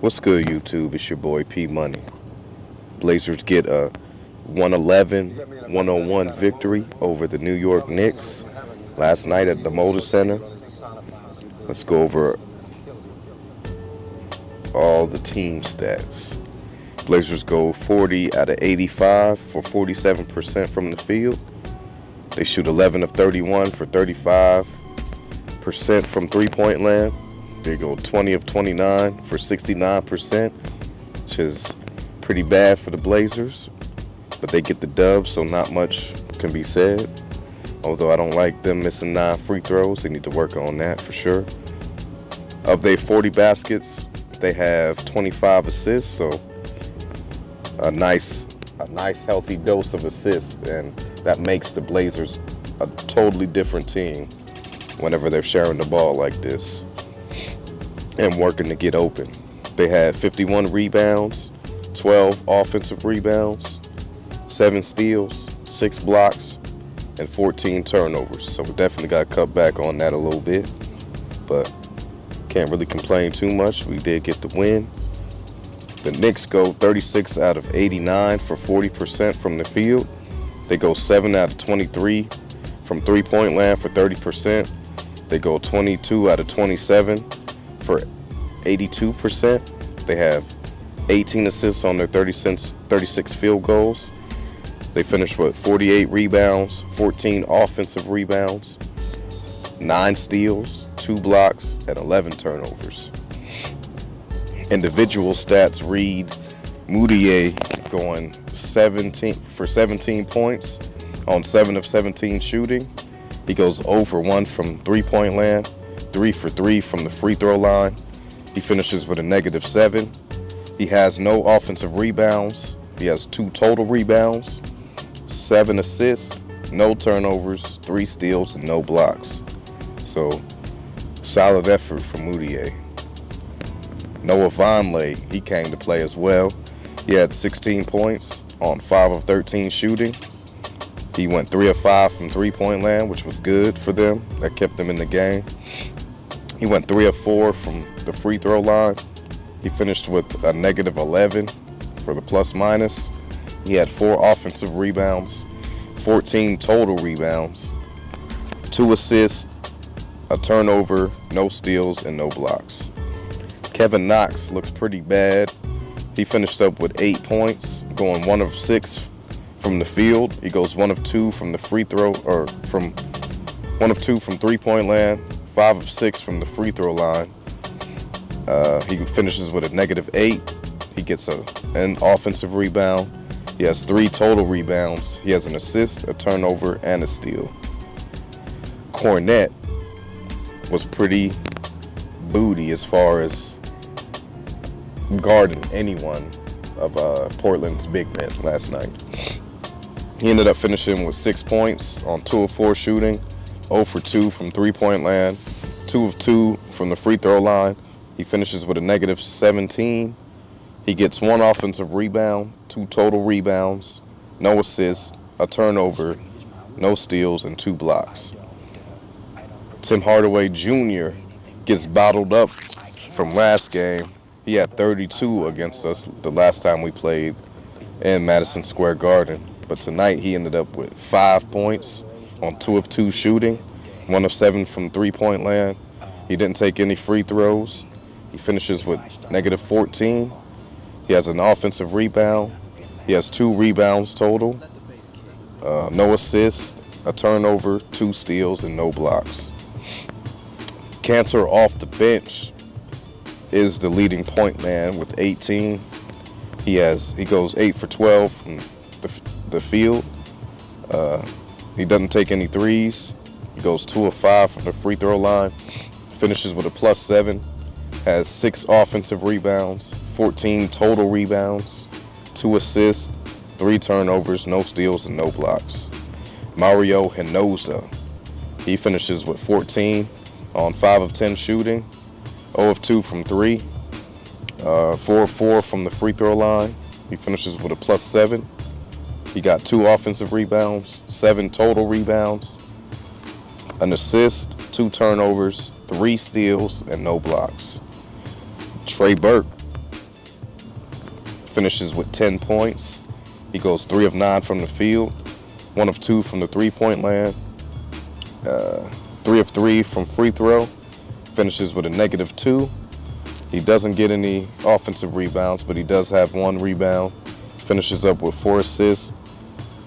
What's good, YouTube? It's your boy P Money. Blazers get a 111-101 victory over the New York Knicks last night at the Moda Center. Let's go over all the team stats. Blazers go 40 out of 85 for 47% from the field. They shoot 11 of 31 for 35% from three-point land. They go 20 of 29 for 69%, which is pretty bad for the Blazers. But they get the dub, so not much can be said. Although I don't like them missing 9 free throws. They need to work on that for sure. Of their 40 baskets, they have 25 assists, so a nice healthy dose of assists, and that makes the Blazers a totally different team whenever they're sharing the ball like this and working to get open. They had 51 rebounds, 12 offensive rebounds, 7 steals, 6 blocks, and 14 turnovers. So we definitely got to cut back on that a little bit, but can't really complain too much. We did get the win. The Knicks go 36 out of 89 for 40% from the field. They go 7 out of 23 from three-point land for 30%. They go 22 out of 27 for 82%. They have 18 assists on their 36 field goals. They finished with 48 rebounds, 14 offensive rebounds, 9 steals, 2 blocks, and 11 turnovers. Individual stats read Moutier going 17 points on 7 of 17 shooting. He goes 0 for 1 from three-point land, 3 for 3 from the free throw line. He finishes with a -7. He has no offensive rebounds. He has 2 total rebounds, 7 assists, no turnovers, 3 steals, and no blocks. So, solid effort from Moutier. Noah Vonleh, he came to play as well. He had 16 points on 5 of 13 shooting. He went 3 of 5 from three-point land, which was good for them. That kept them in the game. He went 3 of 4 from the free throw line. He finished with a -11 for the plus-minus. He had 4 offensive rebounds, 14 total rebounds, 2 assists, a turnover, no steals, and no blocks. Kevin Knox looks pretty bad. He finished up with 8 points, going 1 of 6 from the field. He goes 1 of 2 from the free throw, or from 1 of 2 from three-point land, 5 of 6 from the free throw line. He finishes with a -8. He gets an offensive rebound. He has 3 total rebounds. He has an assist, a turnover, and a steal. Cornette was pretty booty as far as guarding anyone of Portland's big men last night. He ended up finishing with 6 points on 2 of 4 shooting, 0 for 2 from three-point land, 2 of 2 from the free throw line. He finishes with a -17. He gets 1 offensive rebound, 2 total rebounds, no assists, a turnover, no steals, and 2 blocks. Tim Hardaway Jr. gets bottled up from last game. He had 32 against us the last time we played in Madison Square Garden. But tonight he ended up with 5 points on 2 of 2 shooting, 1 of 7 from three-point land. He didn't take any free throws. He finishes with -14. He has an offensive rebound. He has 2 rebounds total, no assists, a turnover, 2 steals, and no blocks. Cantor off the bench is the leading point man with 18. He goes 8 for 12 from the field. He doesn't take any threes. He goes 2 of 5 from the free throw line. Finishes with a +7. Has 6 offensive rebounds, 14 total rebounds, 2 assists, 3 turnovers, no steals, and no blocks. Mario Hinoza, he finishes with 14 on 5 of 10 shooting, 0 of 2 from 3, 4 of 4 from the free throw line. He finishes with a +7. He got 2 offensive rebounds, 7 total rebounds, an assist, 2 turnovers, 3 steals, and no blocks. Trey Burke, finishes with 10 points. He goes 3 of 9 from the field, 1 of 2 from the three-point land, 3 of 3 from free throw, finishes with a -2. He doesn't get any offensive rebounds, but he does have 1 rebound, finishes up with 4 assists,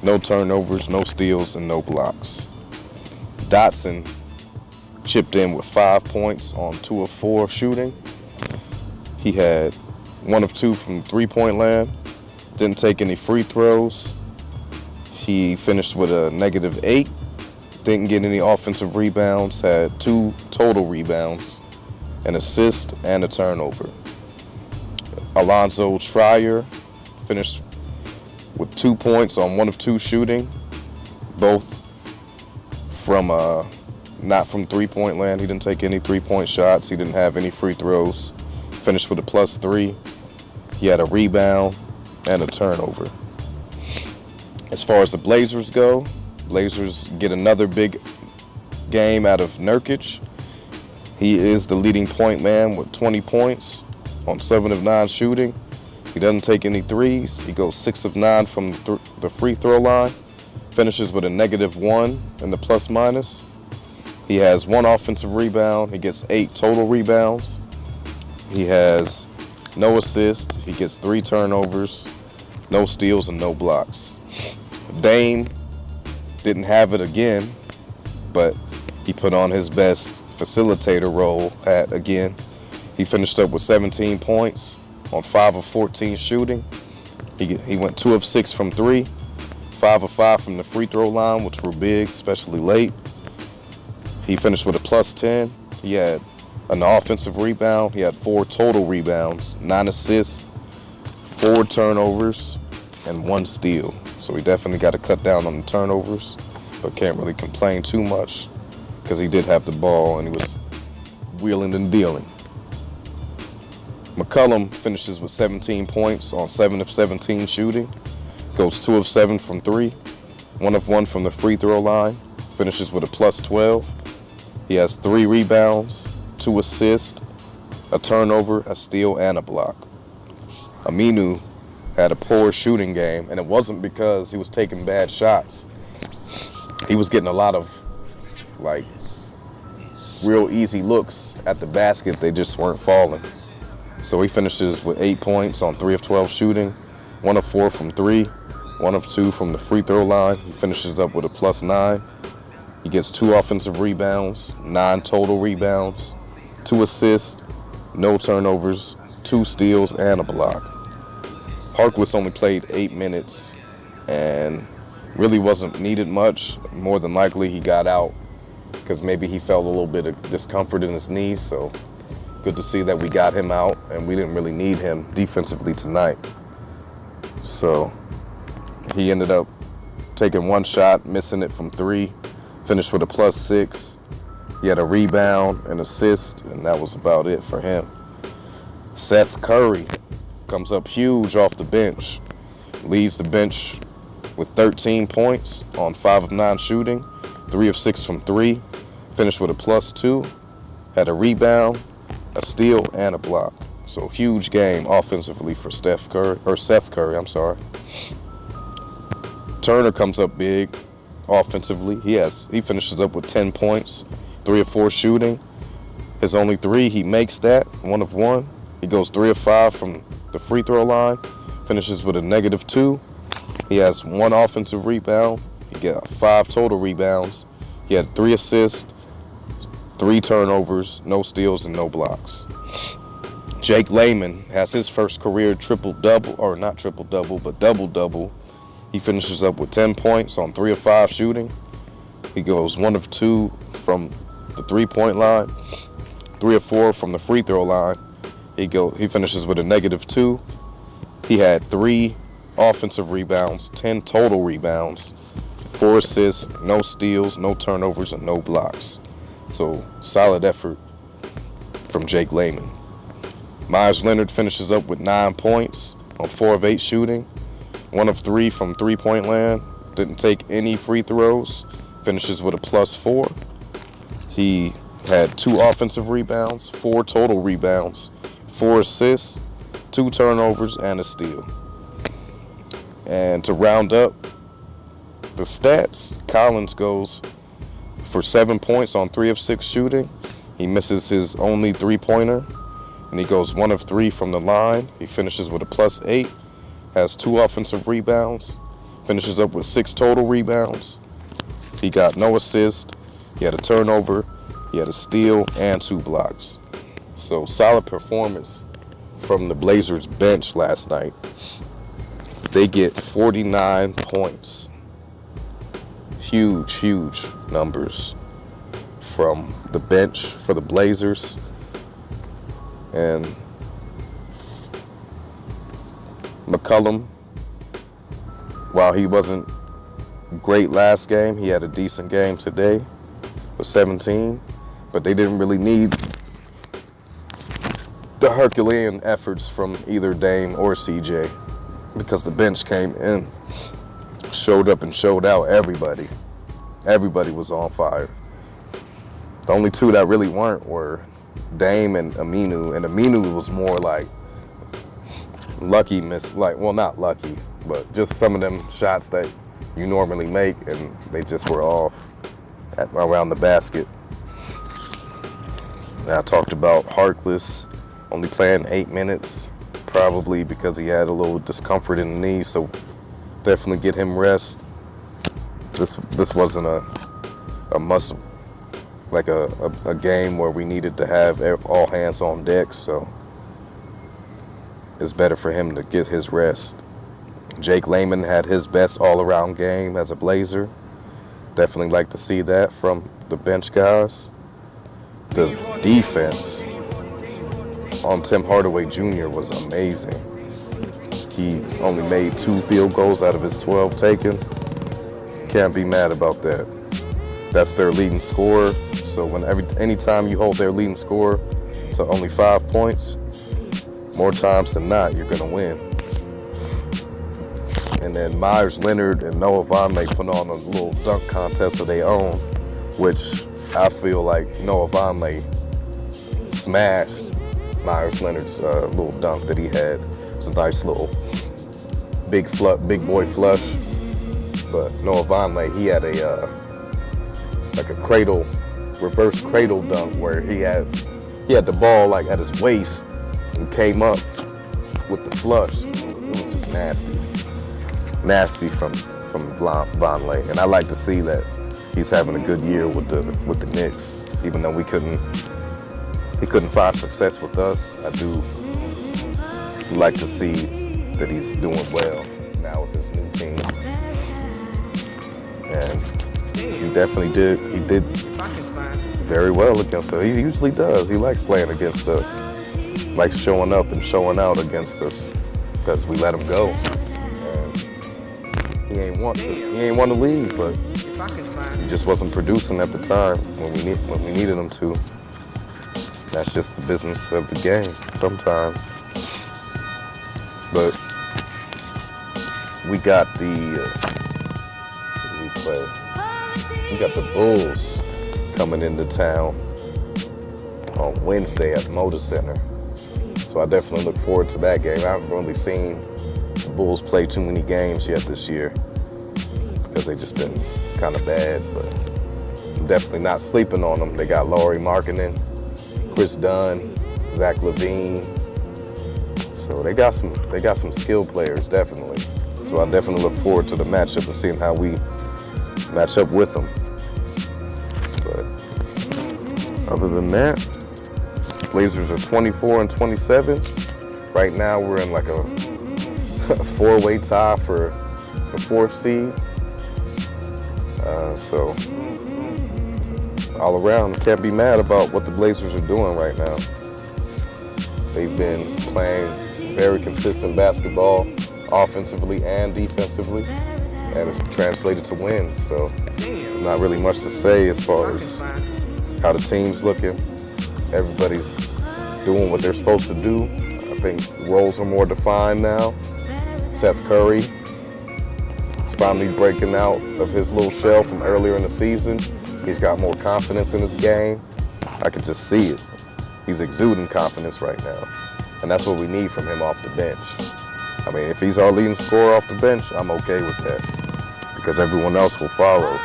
no turnovers, no steals, and no blocks. Dotson chipped in with 5 points on 2 of 4 shooting. He had 1 of 2 from three-point land, didn't take any free throws. He finished with a -8, didn't get any offensive rebounds, had 2 total rebounds, an assist, and a turnover. Alonzo Trier finished with 2 points on 1 of 2 shooting, both from not from three-point land. He didn't take any three-point shots. He didn't have any free throws. Finished with a +3. He had a rebound and a turnover. As far as the Blazers go, Blazers get another big game out of Nurkic. He is the leading point man with 20 points on 7 of 9 shooting. He doesn't take any threes. He goes 6 of 9 from the free throw line. Finishes with a -1 in the plus-minus. He has 1 offensive rebound. He gets 8 total rebounds. He has no assists. He gets 3 turnovers, no steals, and no blocks. Dame didn't have it again, but he put on his best facilitator role hat again. He finished up with 17 points on 5 of 14 shooting. He went 2 of 6 from 3, 5 of 5 from the free throw line, which were big, especially late. He finished with a +10. He had an offensive rebound. He had 4 total rebounds, 9 assists, 4 turnovers, and 1 steal. So he definitely got to cut down on the turnovers, but can't really complain too much because he did have the ball and he was wheeling and dealing. McCollum finishes with 17 points on 7 of 17 shooting, goes 2 of 7 from 3, 1 of 1 from the free throw line, finishes with a +12. He has 3 rebounds, 2 assists, a turnover, a steal, and a block. Aminu had a poor shooting game, and it wasn't because he was taking bad shots. He was getting a lot of, real easy looks at the basket. They just weren't falling. So he finishes with 8 points on 3 of 12 shooting, 1 of 4 from 3, 1 of 2 from the free throw line. He finishes up with a +9. He gets 2 offensive rebounds, 9 total rebounds, 2 assists, no turnovers, 2 steals, and a block. Harkless only played 8 minutes and really wasn't needed much. More than likely he got out because maybe he felt a little bit of discomfort in his knees. So good to see that we got him out and we didn't really need him defensively tonight. So he ended up taking 1 shot, missing it from 3, finished with a +6. He had a rebound, an assist, and that was about it for him. Seth Curry comes up huge off the bench, leads the bench with 13 points on 5 of 9 shooting, 3 of 6 from 3, finished with a +2, had a rebound, a steal, and a block. So huge game offensively for Seth Curry. Turner comes up big offensively. He finishes up with 10 points, 3 of 4 shooting. His only 3, he makes that, 1 of 1. He goes 3 of 5 from the free throw line, finishes with a -2. He has 1 offensive rebound. He got 5 total rebounds. He had 3 assists, 3 turnovers, no steals, and no blocks. Jake Layman has his first career double-double. He finishes up with 10 points on 3 of 5 shooting. He goes 1 of 2 from the three-point line, 3 of 4 from the free throw line. He finishes with a -2. He had 3 offensive rebounds, 10 total rebounds, 4 assists, no steals, no turnovers, and no blocks. So solid effort from Jake Layman. Myers Leonard finishes up with 9 points on 4 of 8 shooting, 1 of 3 from three-point land, didn't take any free throws, finishes with a +4. He had 2 offensive rebounds, 4 total rebounds, 4 assists, 2 turnovers, and a steal. And to round up the stats, Collins goes for 7 points on 3 of 6 shooting. He misses his only three-pointer, and he goes 1 of 3 from the line. He finishes with a +8, has 2 offensive rebounds, finishes up with 6 total rebounds. He got no assist. He had a turnover. He had a steal and 2 blocks. So solid performance from the Blazers bench last night. They get 49 points. Huge numbers from the bench for the Blazers. And McCollum, while he wasn't great last game, he had a decent game today with 17, but they didn't really need the Herculean efforts from either Dame or CJ because the bench came in, showed up and showed out everybody. Everybody was on fire. The only 2 that really weren't were Dame and Aminu, and Aminu was more like lucky well, not lucky, but just some of them shots that you normally make, and they just were off around the basket. And I talked about Harkless only playing 8 minutes, probably because he had a little discomfort in the knee, so definitely get him rest. This wasn't a must, like a game where we needed to have all hands on deck, so it's better for him to get his rest. Jake Layman had his best all-around game as a Blazer. Definitely like to see that from the bench guys. The defense on Tim Hardaway Jr. was amazing. He only made 2 field goals out of his 12 taken. Can't be mad about that. That's their leading scorer. So anytime you hold their leading scorer to only 5 points, more times than not, you're gonna win. And then Myers Leonard and Noah Vonleh put on a little dunk contest of their own, which I feel like Noah Vonleh smashed Myers Leonard's little dunk that he had. It was a nice little big boy flush. But Noah Vonleh, he had like a reverse cradle dunk where he had the ball like at his waist and came up with the flush. It was just nasty from Vonleh, and I like to see that he's having a good year with the Knicks, even though he couldn't find success with us. I do like to see that he's doing well now with his new team, and he definitely did. He did very well against us. He usually does. He likes playing against us. Likes showing up and showing out against us because we let him go. And he ain't want to leave, but he just wasn't producing at the time when we needed him to. That's just the business of the game sometimes. But we got we got the Bulls coming into town on Wednesday at the Moda Center. So I definitely look forward to that game. I haven't really seen the Bulls play too many games yet this year because they just been kind of bad, but I'm definitely not sleeping on them. They got Lauri Markkanen, Chris Dunn, Zach LaVine. So they got some skilled players, definitely. So I definitely look forward to the matchup and seeing how we match up with them. But other than that, Blazers are 24-27. Right now we're in like a 4-way tie for the 4th seed. So all around, can't be mad about what the Blazers are doing right now. They've been playing very consistent basketball, offensively and defensively, and it's translated to wins. So there's not really much to say as far as how the team's looking. Everybody's doing what they're supposed to do. I think roles are more defined now. Seth Curry is finally breaking out of his little shell from earlier in the season. He's got more confidence in his game. I can just see it. He's exuding confidence right now. And that's what we need from him off the bench. I mean, if he's our leading scorer off the bench, I'm okay with that because everyone else will follow.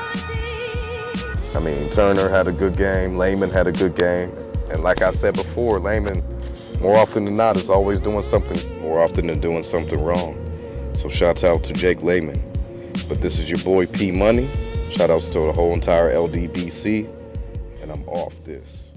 I mean, Turner had a good game. Layman had a good game. And like I said before, Layman, more often than not, is always doing something more often than doing something wrong. So shouts out to Jake Layman. But this is your boy P Money. Shout outs to the whole entire LDBC. And I'm off this.